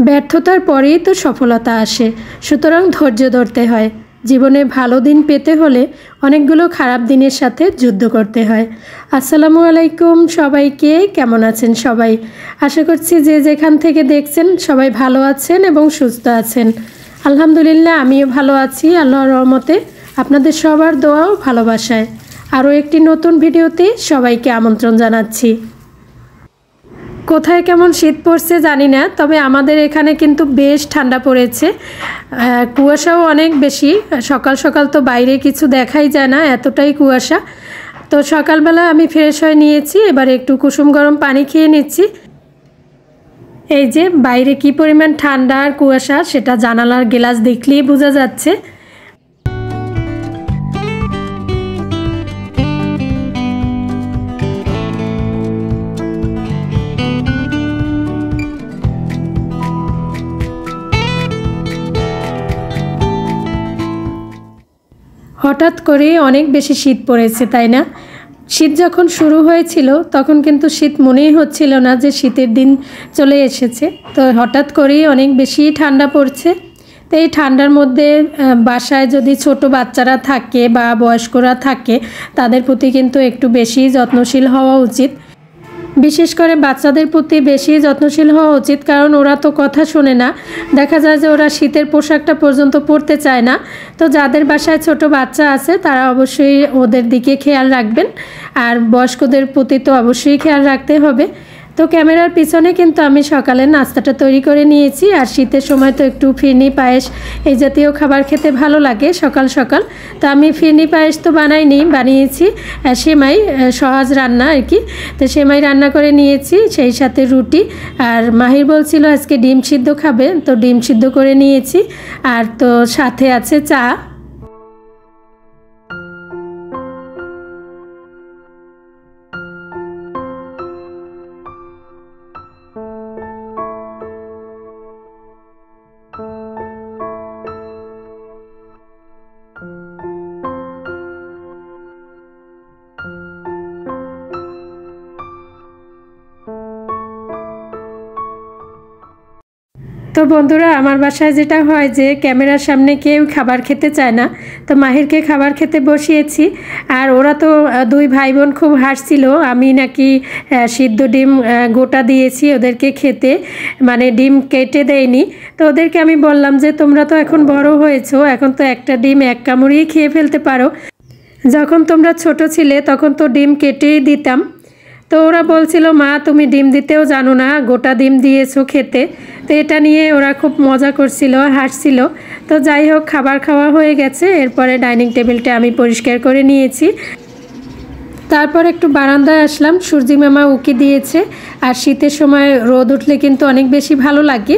ব্যর্থতার পরেই তো সফলতা আসে, সুতরাং ধৈর্য ধরতে হয়। জীবনে ভালো দিন পেতে হলে অনেকগুলো খারাপ দিনের সাথে যুদ্ধ করতে হয়। আসসালামু আলাইকুম সবাইকে, কেমন আছেন সবাই? আশা করছি যে যেখান থেকে দেখছেন সবাই ভালো আছেন এবং সুস্থ আছেন। আলহামদুলিল্লাহ, আমিও ভালো আছি আল্লাহর রহমতে, আপনাদের সবার দোয়া ও ভালোবাসায়। আরও একটি নতুন ভিডিওতে সবাইকে আমন্ত্রণ জানাচ্ছি। কোথায় কেমন শীত পড়ছে জানি না, তবে আমাদের এখানে কিন্তু বেশ ঠান্ডা পড়েছে। কুয়াশাও অনেক বেশি, সকাল সকাল তো বাইরে কিছু দেখাই যায় না, এতটাই কুয়াশা। তো সকালবেলা আমি ফ্রেশ হয়ে নিয়েছি, এবার একটু কুসুম গরম পানি খেয়ে নিচ্ছি। এই যে বাইরে কি পরিমাণ ঠান্ডা আর কুয়াশা সেটা জানালার গ্লাস দেখলেই বোঝা যাচ্ছে। হঠাৎ করে অনেক বেশি শীত পড়েছে, তাই না? শীত যখন শুরু হয়েছিল তখন কিন্তু শীত মনেই হচ্ছিল না যে শীতের দিন চলে এসেছে। তো হঠাৎ করেই অনেক বেশি ঠান্ডা পড়ছে। তো এই ঠান্ডার মধ্যে বাসায় যদি ছোট বাচ্চারা থাকে বা বয়স্করা থাকে, তাদের প্রতি কিন্তু একটু বেশি যত্নশীল হওয়া উচিত। বিশেষ করে বাচ্চাদের প্রতি বেশি যত্নশীল হওয়া উচিত, কারণ ওরা তো কথা শোনে না। দেখা যায় যে ওরা শীতের পোশাকটা পর্যন্ত পরতে চায় না। তো যাদের বাসায় ছোট বাচ্চা আছে তারা অবশ্যই ওদের দিকে খেয়াল রাখবেন, আর বয়স্কদের প্রতি তো অবশ্যই খেয়াল রাখতে হবে। তো ক্যামেরার পিছনে কিন্তু আমি সকালে নাস্তাটা তৈরি করে নিয়েছি, আর শীতের সময় তো একটু ফিরনি পায়েস এই জাতীয় খাবার খেতে ভালো লাগে সকাল সকাল। তো আমি ফিরনি পায়েস তো বানাইনি, বানিয়েছি সেমাই, সহজ রান্না আর কি। তো সেমাই রান্না করে নিয়েছি, সেই সাথে রুটি। আর মাহির বলছিল আজকে ডিম সিদ্ধ খাবে, তো ডিম সিদ্ধ করে নিয়েছি। আর তো সাথে আছে চা। তো বন্ধুরা, আমার বাসায় যেটা হয় যে ক্যামেরার সামনে কেউ খাবার খেতে চায় না, তো মাহিরকে খাবার খেতে বসিয়েছি। আর ওরা তো দুই ভাই বোন খুব হাসছিল, আমি নাকি সিদ্ধ ডিম গোটা দিয়েছি ওদেরকে খেতে, মানে ডিম কেটে দেয়নি। তো ওদেরকে আমি বললাম যে তোমরা তো এখন বড় হয়েছো, এখন তো একটা ডিম এক কামড়েই খেয়ে ফেলতে পারো, যখন তোমরা ছোট ছিলে তখন তো ডিম কেটেই দিতাম। তো ওরা বলছিল মা তুমি ডিম দিতেও জানো না, গোটা ডিম দিয়েছো খেতে। তো এটা নিয়ে ওরা খুব মজা করছিল, হাসছিল। তো যাই হোক, খাবার খাওয়া হয়ে গেছে, এরপরে ডাইনিং টেবিলটা আমি পরিষ্কার করে নিয়েছি। তারপর একটু বারান্দায় আসলাম, সূর্যি মামা উকি দিয়েছে। আর শীতের সময় রোদ উঠলে কিন্তু অনেক বেশি ভালো লাগে।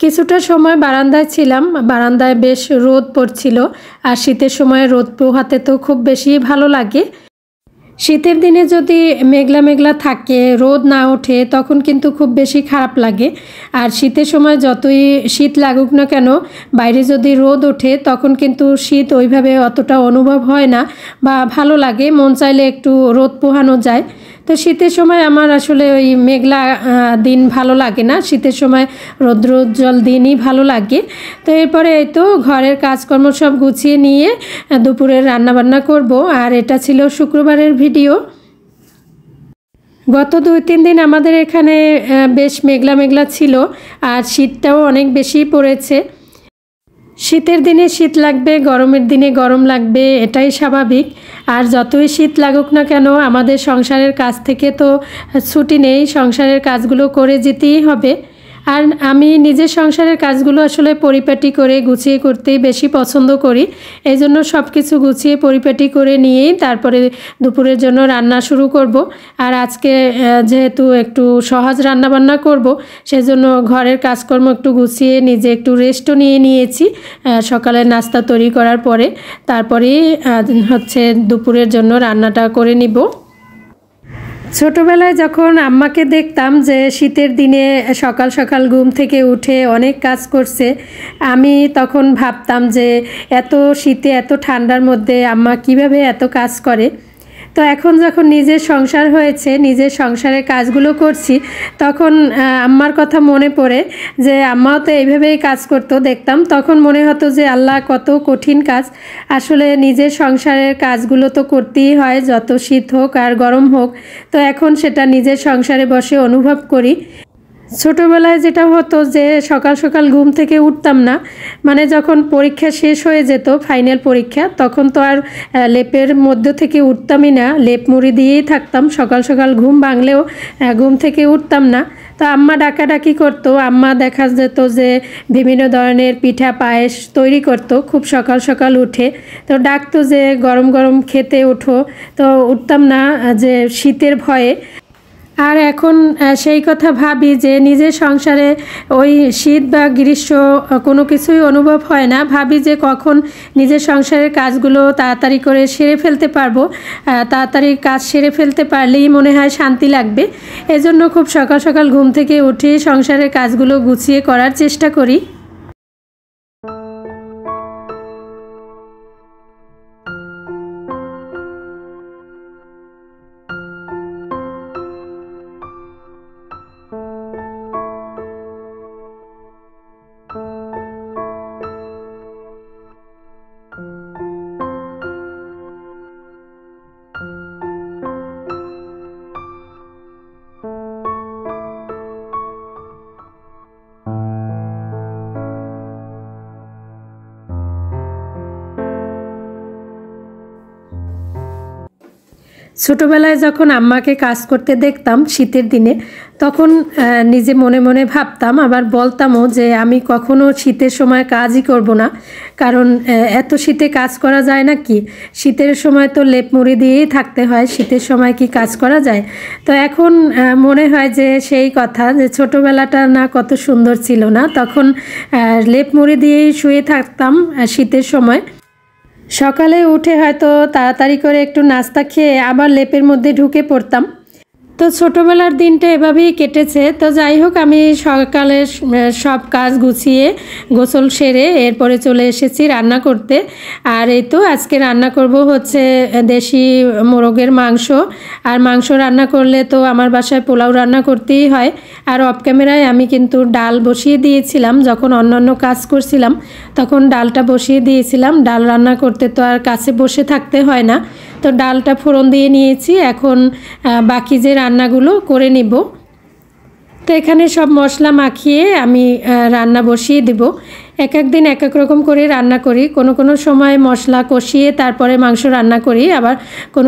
কিছুটা সময় বারান্দায় ছিলাম, বারান্দায় বেশ রোদ পড়ছিল। আর শীতের সময় রোদ পোহাতে তো খুব বেশি ভালো লাগে। শীতের দিনে যদি মেঘলা মেঘলা থাকে, রোদ না ওঠে, তখন কিন্তু খুব বেশি খারাপ লাগে। আর শীতের সময় যতই শীত লাগুক না কেন, বাইরে যদি রোদ ওঠে তখন কিন্তু শীত ওইভাবে অতটা অনুভব হয় না বা ভালো লাগে, মন চাইলে একটু রোদ পোহানো যায়। তো শীতের সময় আমার আসলে ওই মেঘলা দিন ভালো লাগে না, শীতের সময় রৌদ্রোজ্জ্বল দিনই ভালো লাগে। তো এরপরে এই তো ঘরের কাজকর্ম সব গুছিয়ে নিয়ে দুপুরের রান্নাবান্না করব। আর এটা ছিল শুক্রবারের ভিডিও। গত 2-3 দিন আমাদের এখানে বেশ মেঘলা মেঘলা ছিল, আর শীতটাও অনেক বেশি পড়েছে। শীতের দিনে শীত লাগবে, গরমের দিনে গরম লাগবে, এটাই স্বাভাবিক। আর যতই শীত লাগুক না কেন, আমাদের সংসারের কাজ থেকে তো ছুটি নেই, সংসারের কাজগুলো করে যেতেই হবে। আর আমি নিজের সংসারের কাজগুলো আসলে পরিপাটি করে গুছিয়ে করতেই বেশি পছন্দ করি। এই জন্য সব কিছু গুছিয়ে পরিপাটি করে নিয়েই তারপরে দুপুরের জন্য রান্না শুরু করব। আর আজকে যেহেতু একটু সহজ রান্নাবান্না করব, সেজন্য ঘরের কাজকর্ম একটু গুছিয়ে নিজে একটু রেস্টও নিয়ে নিয়েছি সকালের নাস্তা তৈরি করার পরে। তারপরেই হচ্ছে দুপুরের জন্য রান্নাটা করে নিব। ছোটোবেলায় যখন আম্মাকে দেখতাম যে শীতের দিনে সকাল সকাল ঘুম থেকে উঠে অনেক কাজ করছে, আমি তখন ভাবতাম যে এত শীতে এত ঠান্ডার মধ্যে আম্মা কিভাবে এত কাজ করে। তো এখন যখন নিজের সংসার হয়েছে, নিজের সংসারের কাজগুলো করছি, তখন আম্মার কথা মনে পড়ে যে আম্মাও তো এইভাবেই কাজ করতো। দেখতাম তখন মনে হতো যে আল্লাহ, কত কঠিন কাজ। আসলে নিজের সংসারের কাজগুলো তো করতেই হয়, যত শীত হোক আর গরম হোক। তো এখন সেটা নিজের সংসারে বসে অনুভব করি। ছোটোবেলায় যেটা হতো যে সকাল সকাল ঘুম থেকে উঠতাম না, মানে যখন পরীক্ষা শেষ হয়ে যেত, ফাইনাল পরীক্ষা, তখন তো আর লেপের মধ্য থেকে উঠতামই না, লেপ মুড়ি দিয়েই থাকতাম। সকাল সকাল ঘুম ভাঙলেও ঘুম থেকে উঠতাম না। তো আম্মা ডাকাডাকি করতো, আম্মা দেখা যেত যে বিভিন্ন ধরনের পিঠা পায়েস তৈরি করতো খুব সকাল সকাল উঠে। তো ডাকতো যে গরম গরম খেতে ওঠো, তো উঠতাম না যে শীতের ভয়ে। আর এখন সেই কথা ভাবি যে নিজের সংসারে ওই শীত বা গ্রীষ্ম কোনো কিছুই অনুভব হয় না। ভাবি যে কখন নিজের সংসারের কাজগুলো তাড়াতাড়ি করে সেরে ফেলতে পারবো, তাড়াতাড়ি কাজ সেরে ফেলতে পারলেই মনে হয় শান্তি লাগবে। এজন্য খুব সকাল সকাল ঘুম থেকে উঠে সংসারের কাজগুলো গুছিয়ে করার চেষ্টা করি। ছোটোবেলায় যখন আম্মাকে কাজ করতে দেখতাম শীতের দিনে, তখন নিজে মনে মনে ভাবতাম, আবার বলতামও যে আমি কখনো শীতের সময় কাজই করব না, কারণ এত শীতে কাজ করা যায় না কি? শীতের সময় তো লেপ মুড়ি দিয়েই থাকতে হয়, শীতের সময় কি কাজ করা যায়? তো এখন মনে হয় যে সেই কথা, যে ছোটোবেলাটা না কত সুন্দর ছিল না? তখন লেপ মুড়ি দিয়েই শুয়ে থাকতাম শীতের সময়। সকালে উঠে হয়তো তাড়াতাড়ি করে একটু নাস্তা খেয়ে আবার লেপের মধ্যে ঢুকে পড়তাম। তো ছোটোবেলার দিনটা এভাবেই কেটেছে। তো যাই হোক, আমি সকালে সব কাজ গুছিয়ে গোসল সেরে এরপরে চলে এসেছি রান্না করতে। আর এই তো আজকে রান্না করব হচ্ছে দেশি মোরগের মাংস। আর মাংস রান্না করলে তো আমার বাসায় পোলাও রান্না করতেই হয়। আর অফ ক্যামেরায় আমি কিন্তু ডাল বসিয়ে দিয়েছিলাম, যখন অন্যান্য কাজ করছিলাম তখন ডালটা বসিয়ে দিয়েছিলাম। ডাল রান্না করতে তো আর কাছে বসে থাকতে হয় না। তো ডালটা ফোড়ন দিয়ে নিয়েছি, এখন বাকি যে রান্নাগুলো করে নিব। তো এখানে সব মশলা মাখিয়ে আমি রান্না বসিয়ে দেব। এক এক দিন এক এক রকম করে রান্না করি। কোনো সময় মশলা কষিয়ে তারপরে মাংস রান্না করি, আবার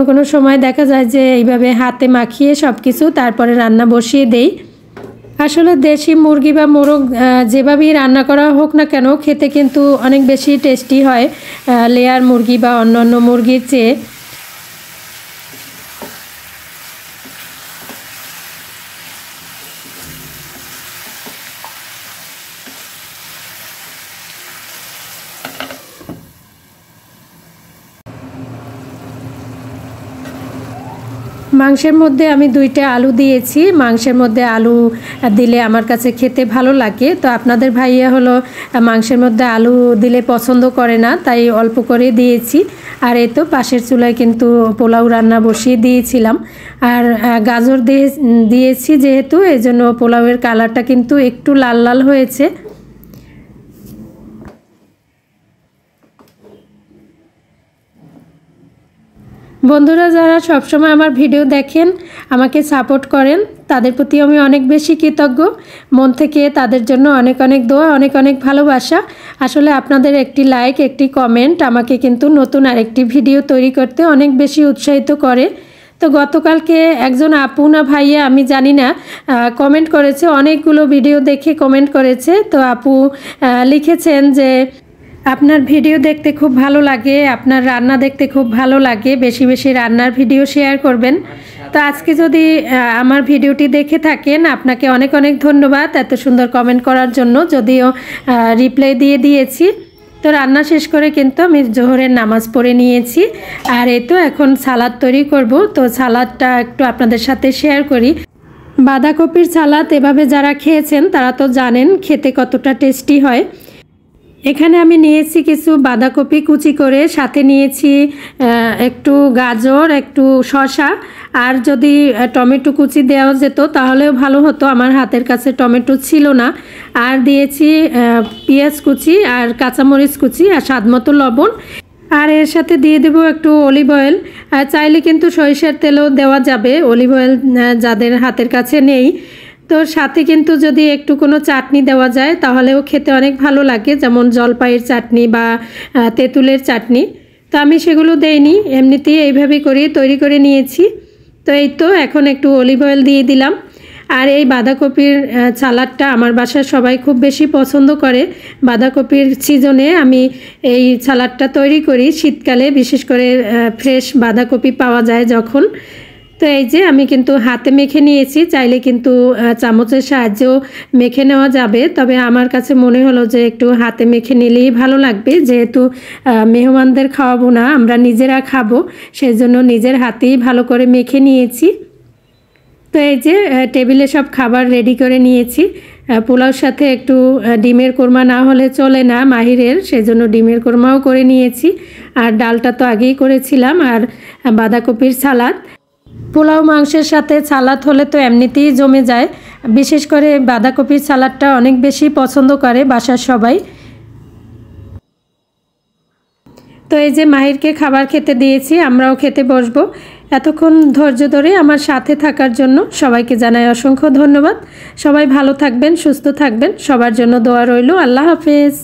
কোনো সময় দেখা যায় যে এইভাবে হাতে মাখিয়ে সব কিছু তারপরে রান্না বসিয়ে দেই। আসলে দেশি মুরগি বা মোরগ যেভাবেই রান্না করা হোক না কেন, খেতে কিন্তু অনেক বেশি টেস্টি হয় লেয়ার মুরগি বা অন্যান্য মুরগির চেয়ে। মাংসের মধ্যে আমি 2টা আলু দিয়েছি। মাংসের মধ্যে আলু দিলে আমার কাছে খেতে ভালো লাগে, তো আপনাদের ভাইয়া হলো মাংসের মধ্যে আলু দিলে পছন্দ করে না, তাই অল্প করে দিয়েছি। আর এই তো পাশের চুলায় কিন্তু পোলাও রান্না বসিয়ে দিয়েছিলাম। আর গাজর দিয়েছি যেহেতু, এই জন্য পোলাওয়ের কালারটা কিন্তু একটু লাল লাল হয়েছে। বন্ধুরা যারা সবসময় আমার ভিডিও দেখেন, আমাকে সাপোর্ট করেন, তাদের প্রতি আমি অনেক বেশি কৃতজ্ঞ। মন থেকে তাদের জন্য অনেক অনেক দোয়া, অনেক অনেক ভালোবাসা। আসলে আপনাদের একটি লাইক, একটি কমেন্ট আমাকে কিন্তু নতুন আরেকটি ভিডিও তৈরি করতে অনেক বেশি উৎসাহিত করে। তো গতকালকে একজন আপু না ভাইয়া আমি জানি না কমেন্ট করেছে, অনেকগুলো ভিডিও দেখে কমেন্ট করেছে। তো আপু লিখেছেন যে আপনার ভিডিও দেখতে খুব ভালো লাগে, আপনার রান্না দেখতে খুব ভালো লাগে, বেশি বেশি রান্নার ভিডিও শেয়ার করবেন। তো আজকে যদি আমার ভিডিওটি দেখে থাকেন, আপনাকে অনেক অনেক ধন্যবাদ এত সুন্দর কমেন্ট করার জন্য, যদিও রিপ্লাই দিয়েছি। তো রান্না শেষ করে কিন্তু আমি জোহরের নামাজ পড়ে নিয়েছি। আর এই তো এখন সালাদ তৈরি করব। তো সালাদটা একটু আপনাদের সাথে শেয়ার করি। বাঁধাকপির সালাদ এভাবে যারা খেয়েছেন তারা তো জানেন খেতে কতটা টেস্টি হয়। এখানে আমি নিয়েছি কিছু বাঁধাকপি কুচি করে, সাথে নিয়েছি একটু গাজর, একটু শসা, আর যদি টমেটো কুচি দেওয়া যেত তাহলেও ভালো হতো, আমার হাতের কাছে টমেটো ছিল না। আর দিয়েছি পেঁয়াজ কুচি আর কাঁচামরিচ কুচি আর স্বাদমতো লবণ। আর এর সাথে দিয়ে দেবো একটু অলিভ অয়েল। চাইলে কিন্তু সরিষার তেলও দেওয়া যাবে, অলিভ অয়েল যাদের হাতের কাছে নেই। তো সাথে কিন্তু যদি একটু কোনো চাটনি দেওয়া যায় তাহলেও খেতে অনেক ভালো লাগে, যেমন জলপাইয়ের চাটনি বা তেঁতুলের চাটনি। তো আমি সেগুলো দেইনি, এমনিতেই এইভাবেই তৈরি করে নিয়েছি। তো এই তো এখন একটু অলিভ অয়েল দিয়ে দিলাম। আর এই বাঁধাকপির সালাডটা আমার বাসার সবাই খুব বেশি পছন্দ করে। বাঁধাকপির সিজনে আমি এই সালাডটা তৈরি করি, শীতকালে বিশেষ করে ফ্রেশ বাঁধাকপি পাওয়া যায় যখন। তো এই যে আমি কিন্তু হাতে মেখে নিয়েছি, চাইলে কিন্তু চামচের সাহায্যেও মেখে নেওয়া যাবে, তবে আমার কাছে মনে হলো যে একটু হাতে মেখে নিলেই ভালো লাগবে, যেহেতু মেহমানদের খাওয়াবো না, আমরা নিজেরা খাবো, সেই জন্য নিজের হাতেই ভালো করে মেখে নিয়েছি। তো এই যে টেবিলে সব খাবার রেডি করে নিয়েছি। পোলাওর সাথে একটু ডিমের কোরমা না হলে চলে না মাহিরের, সেজন্য ডিমের কোরমাও করে নিয়েছি। আর ডালটা তো আগেই করেছিলাম, আর বাঁধাকপির সালাদ। পোলাও মাংসের সাথে সালাদ হলে তো এমনিতেই জমে যায়, বিশেষ করে বাঁধাকপির সালাদটা অনেক বেশি পছন্দ করে বাসার সবাই। তো এই যে মাহিরকে খাবার খেতে দিয়েছি, আমরাও খেতে বসবো। এতক্ষণ ধৈর্য ধরে আমার সাথে থাকার জন্য সবাইকে জানাই অসংখ্য ধন্যবাদ। সবাই ভালো থাকবেন, সুস্থ থাকবেন, সবার জন্য দোয়া রইল। আল্লাহ হাফেজ।